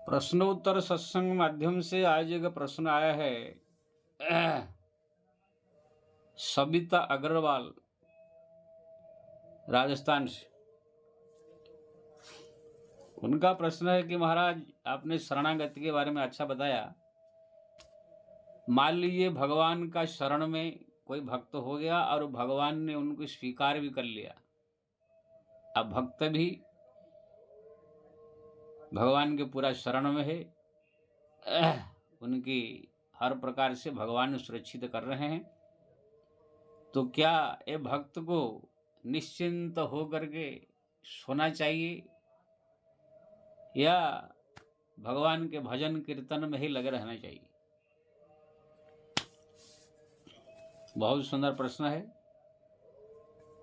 प्रश्नोत्तर सत्संग माध्यम से आज एक प्रश्न आया है सबिता अग्रवाल राजस्थान से। उनका प्रश्न है कि महाराज आपने शरणागति के बारे में अच्छा बताया। मान लीजिए भगवान का शरण में कोई भक्त हो गया और भगवान ने उनको स्वीकार भी कर लिया। अब भक्त भी भगवान के पूरा शरण में है, उनकी हर प्रकार से भगवान सुरक्षित कर रहे हैं। तो क्या ये भक्त को निश्चिंत हो करके सोना चाहिए या भगवान के भजन कीर्तन में ही लगे रहना चाहिए? बहुत सुंदर प्रश्न है।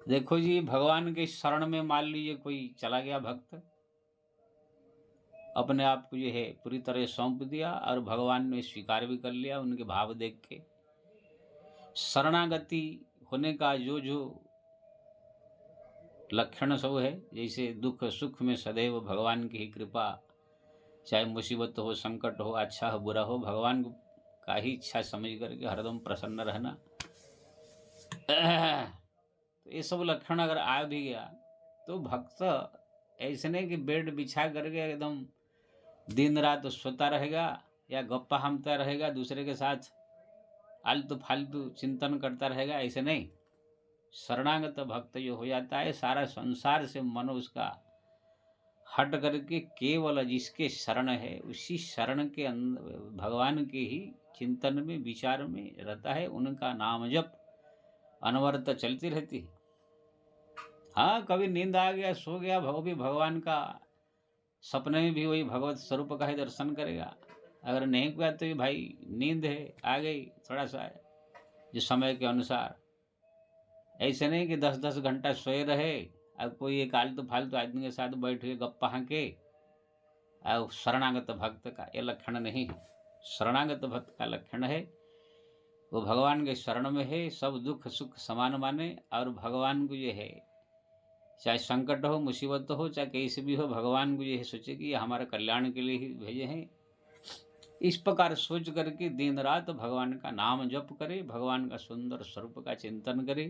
देखो जी, भगवान के शरण में मान लीजिए कोई चला गया भक्त, अपने आप को जो है पूरी तरह सौंप दिया और भगवान ने स्वीकार भी कर लिया उनके भाव देख के। शरणागति होने का जो जो लक्षण सब है, जैसे दुख सुख में सदैव भगवान की ही कृपा, चाहे मुसीबत हो, संकट हो, अच्छा हो, बुरा हो, भगवान का ही इच्छा समझ करके हरदम प्रसन्न रहना, तो ये सब लक्षण अगर आ भी गया तो भक्त ऐसे नहीं कि बेड बिछा करके एकदम दिन रात सोता रहेगा या गप्पा हमता रहेगा, दूसरे के साथ आलतू फालतू चिंतन करता रहेगा, ऐसे नहीं। शरणागत भक्त जो हो जाता है, सारा संसार से मन उसका हट करके केवल जिसके शरण है उसी शरण के अंदर भगवान के ही चिंतन में विचार में रहता है। उनका नाम जप अनवरत चलती रहती है। हाँ, कभी नींद आ गया, सो गया, भगवान का सपने में भी वही भगवत स्वरूप का ही दर्शन करेगा। अगर नहीं किया तो भाई नींद है, आ गई थोड़ा सा जो समय के अनुसार। ऐसे नहीं कि 10-10 घंटा सोए रहे, अब कोई एक आलतू फालतू आदमी के साथ बैठ के गप्पा हाँके। और शरणागत भक्त का ये लक्षण नहीं है। शरणागत भक्त का लक्षण है वो भगवान के शरण में है, सब दुख सुख समान माने और भगवान को ये है, चाहे संकट हो, मुसीबत हो, चाहे कैसे भी हो, भगवान को ये सोचे कि ये हमारे कल्याण के लिए ही भेजे हैं। इस प्रकार सोच करके दिन रात भगवान का नाम जप करे, भगवान का सुंदर स्वरूप का चिंतन करे,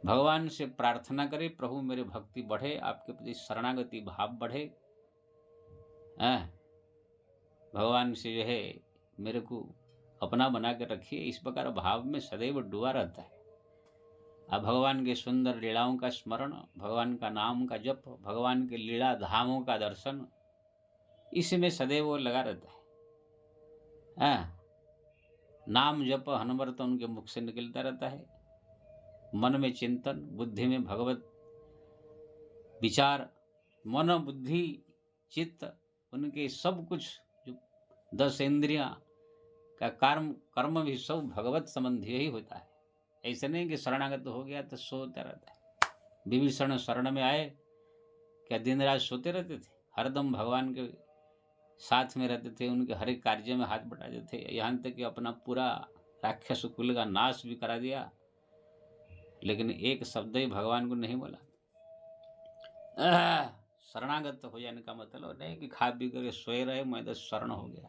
भगवान से प्रार्थना करे, प्रभु मेरे भक्ति बढ़े, आपके प्रति शरणागति भाव बढ़े, भगवान से जो है मेरे को अपना बना के रखिए। इस प्रकार भाव में सदैव डूबा रहता है। अब भगवान के सुंदर लीलाओं का स्मरण, भगवान का नाम का जप, भगवान के लीला धामों का दर्शन, इसमें सदैव वो लगा रहता है। नाम जप अनवरत उनके मुख से निकलता रहता है। मन में चिंतन, बुद्धि में भगवत विचार, मन बुद्धि चित्त, उनके सब कुछ जो 10 इंद्रियां का कर्म भी सब भगवत संबंधी ही होता है। ऐसे नहीं कि शरणागत हो गया तो सोता रहता है। विभीषण शरण में आए, क्या दिन रात सोते रहते थे? हरदम भगवान के साथ में रहते थे, उनके हर एक कार्य में हाथ बटाते थे, यहाँ तक कि अपना पूरा राक्षस कुल का नाश भी करा दिया, लेकिन एक शब्द ही भगवान को नहीं बोला। शरणागत हो जाने का मतलब नहीं कि खा पी करके सोए रहे, मैं तो शरण हो गया।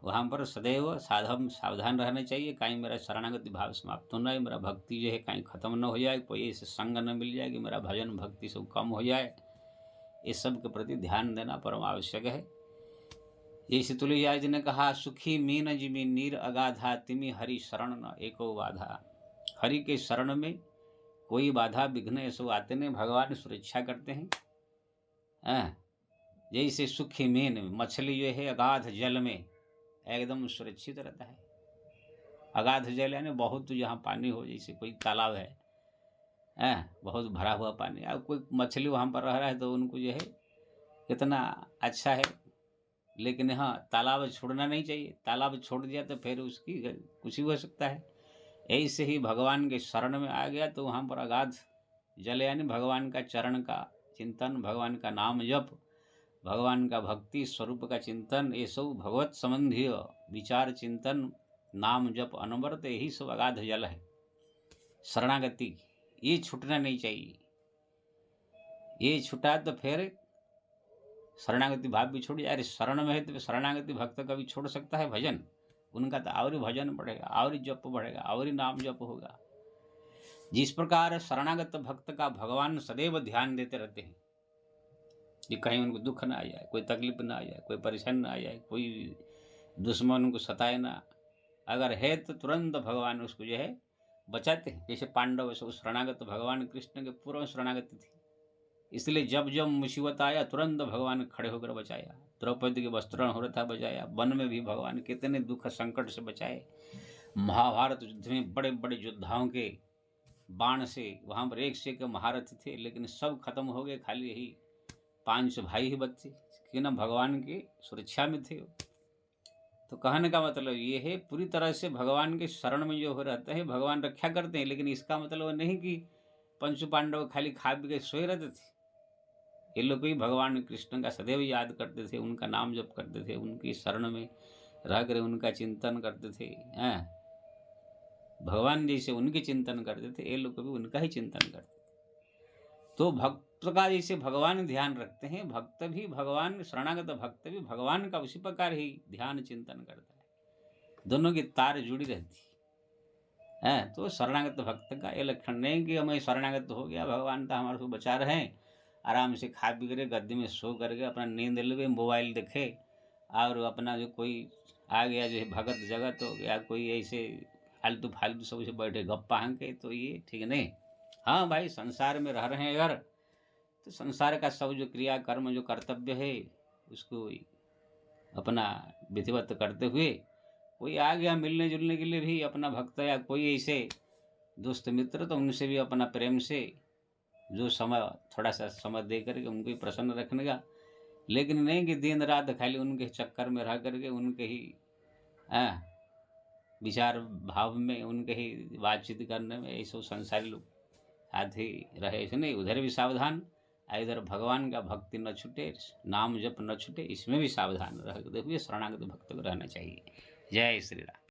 वहाँ पर सदैव सावधान रहना चाहिए, कहीं मेरा शरणागति भाव समाप्त होना है, मेरा भक्ति जो है कहीं खत्म न हो जाए, कोई ऐसे संग न मिल जाए कि मेरा भजन भक्ति सब कम हो जाए। इस सब के प्रति ध्यान देना परम आवश्यक है। जैसे तुलसीदास जी ने कहा, सुखी मीन जिमी नीर अगाधा, तिमी हरि शरण न एको बाधा। हरि के शरण में कोई बाधा विघ्न ऐसे आते नहीं, भगवान सुरक्षा करते हैं। जैसे सुखी मीन, मछली जो है अगाध जल में एकदम सुरक्षित रहता है। अगाध जल यानी बहुत जहाँ पानी हो, जैसे कोई तालाब है, बहुत भरा हुआ पानी, अब कोई मछली वहाँ पर रह रहा है तो उनको जो है कितना अच्छा है। लेकिन हाँ, तालाब छोड़ना नहीं चाहिए, तालाब छोड़ दिया तो फिर उसकी कुछ ही हो सकता है। ऐसे ही भगवान के शरण में आ गया तो वहाँ पर अगाध जल यानी भगवान का चरण का चिंतन, भगवान का नाम जप, भगवान का भक्ति स्वरूप का चिंतन, ये सब भगवत संबंधी विचार चिंतन, नाम जप अनवरत, यही सब अगाध जल है। शरणागति ये छूटना नहीं चाहिए। ये छूटा तो फिर शरणागति भाव भी छोड़ जाए। अरे शरण में है तो शरणागति भक्त कभी छोड़ सकता है भजन? उनका तो और ही भजन बढ़ेगा, और ही जप बढ़ेगा, और ही नाम जप होगा। जिस प्रकार शरणागत भक्त का भगवान सदैव ध्यान देते रहते हैं कि कहीं उनको दुख ना आ जाए, कोई तकलीफ ना आ जाए, कोई परेशानी ना आ जाए, कोई दुश्मन उनको सताए ना। अगर है तो तुरंत भगवान उसको जो है बचाते हैं। जैसे पांडव शरणागत भगवान कृष्ण के पूर्व शरणागति थी, इसलिए जब जब मुसीबत आया तुरंत भगवान खड़े होकर बचाया। द्रौपदी के वस्त्रण हो रहा था, बचाया। वन में भी भगवान कितने दुख संकट से बचाए। महाभारत युद्ध में बड़े बड़े योद्धाओं के बाण से वहाँ पर एक से एक महारथी थे, लेकिन सब खत्म हो गए, खाली यही 5 भाई ही बचे, कि ना भगवान की सुरक्षा में थे। तो कहने का मतलब ये है, पूरी तरह से भगवान के शरण में जो हो रहते हैं भगवान रक्षा करते हैं, लेकिन इसका मतलब नहीं कि पंचु पांडव खाली खा पी के सोए रहते थे। ये लोग भी भगवान कृष्ण का सदैव याद करते थे, उनका नाम जप करते थे, उनकी शरण में रह कर उनका चिंतन करते थे। भगवान जैसे उनके चिंतन करते थे, ये लोग भी उनका ही चिंतन करते थे। तो भक्त का जैसे भगवान ध्यान रखते हैं, भक्त भी भगवान, शरणागत भक्त भी भगवान का उसी प्रकार ही ध्यान चिंतन करता है। दोनों की तार जुड़ी रहती है। तो शरणागत भक्त का ये लक्षण नहीं कि हमें शरणागत हो गया, भगवान तो हमारे को बचा रहे हैं, आराम से खा पी करे गद्दे में सो करके अपना नींद ले, मोबाइल देखे, और अपना जो कोई आ गया जो है भगत जगत हो गया, कोई ऐसे फालतू फालतू सब से बैठे गप्पा हंके, तो ये ठीक नहीं। हाँ भाई, संसार में रह रहे हैं अगर, तो संसार का सब जो क्रिया कर्म जो कर्तव्य है उसको अपना विधिवत करते हुए, कोई आ गया मिलने जुलने के लिए भी अपना भक्त या कोई ऐसे दोस्त मित्र, तो उनसे भी अपना प्रेम से जो समय थोड़ा सा समय दे करके उनको भी प्रसन्न रखने का, लेकिन नहीं कि दिन रात खाली उनके चक्कर में रह करके उनके ही विचार भाव में, उनके ही बातचीत करने में, ऐसे संसारी लोग आधे रहे। ऐसे नहीं, उधर भी सावधान, इधर भगवान का भक्ति न छूटे, नाम जप न छूटे, इसमें भी सावधान रहते हुए शरणागत भक्त को रहना चाहिए। जय श्री राम।